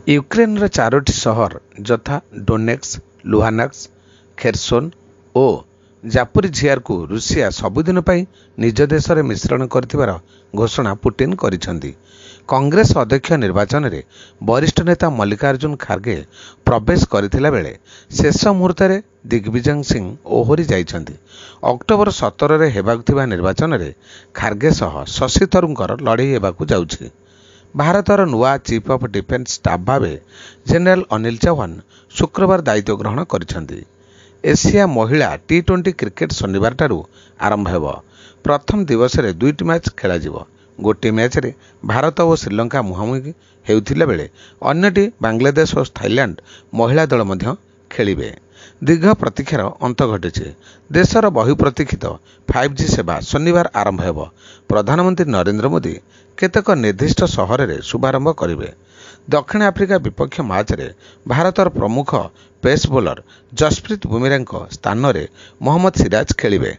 ୟୁକ୍ରେନର ଚାରୋଟି ସହର ଯଥା ଡୋନେଟ୍ସ୍କ, ଲୁହାନ୍ସ୍କ, ଖେର୍ସୋନ୍ ଓ ଜାପୋରିଝିଆକୁ ରୁଷିଆ ସବୁଦିନ ପାଇଁ ନିଜ ଦେଶରେ ମିଶ୍ରଣ କରିଥିବାର ଘୋଷଣା ପୁଟିନ କରିଛନ୍ତି। କଂଗ୍ରେସ ଅଧ୍ୟକ୍ଷ ନିର୍ବାଚନରେ ବରିଷ୍ଠ ନେତା ମଲ୍ଲିକାର୍ଜୁନ ଖାର୍ଗେ ପ୍ରବେଶ କରିଥିଲା ବେଳେ ଶେଷ ମୁହୂର୍ତ୍ତରେ ଦିଗ୍ବିଜୟ ସିଂହ ଓହରି ଯାଇଛନ୍ତି। ଅକ୍ଟୋବର 17ରେ ହେବାକୁ ଥିବା ନିର୍ବାଚନରେ ଖାର୍ଗେ ସହ ଶଶି ଥରୁରଙ୍କର ଲଢ଼େଇ ହେବାକୁ ଯାଉଛି। ଭାରତର ନୂଆ ଚିଫ୍ ଅଫ୍ ଡିଫେନ୍ସ ଷ୍ଟାଫ୍ ଭାବେ ଜେନେରାଲ ଅନିଲ ଚୌହାନ ଶୁକ୍ରବାର ଦାୟିତ୍ୱ ଗ୍ରହଣ କରିଛନ୍ତି। ଏସିଆ ମହିଳା ଟି20 କ୍ରିକେଟ ଶନିବାରଠାରୁ ଆରମ୍ଭ ହେବ। ପ୍ରଥମ ଦିବସରେ 2ଟି ମ୍ୟାଚ୍ ଖେଳାଯିବ। ଗୋଟିଏ ମ୍ୟାଚ୍ରେ ଭାରତ ଓ ଶ୍ରୀଲଙ୍କା ମୁହାଁମୁହିଁ ହେଉଥିଲା ବେଳେ ଅନ୍ୟଟି ବାଂଲାଦେଶ ଓ ଥାଇଲ୍ୟାଣ୍ଡ ମହିଳା ଦଳ ମଧ୍ୟ ଖେଳିବେ। ଦୀର୍ଘ ପ୍ରତୀକ୍ଷାର ଅନ୍ତ ଘଟିଛି। ଦେଶର ବହୁପ୍ରତୀକ୍ଷିତ 5G ସେବା ଶନିବାର ଆରମ୍ଭ ହେବ। ପ୍ରଧାନମନ୍ତ୍ରୀ ନରେନ୍ଦ୍ର ମୋଦି କେତେକ ନିର୍ଦ୍ଦିଷ୍ଟ ସହରରେ ଶୁଭାରମ୍ଭ କରିବେ। ଦକ୍ଷିଣ ଆଫ୍ରିକା ବିପକ୍ଷ ମ୍ୟାଚ୍ରେ ଭାରତର ପ୍ରମୁଖ ପେସ୍ ବୋଲର ଜସପ୍ରୀତ ବୁମରାଙ୍କ ସ୍ଥାନରେ ମହମ୍ମଦ ସିରାଜ ଖେଳିବେ।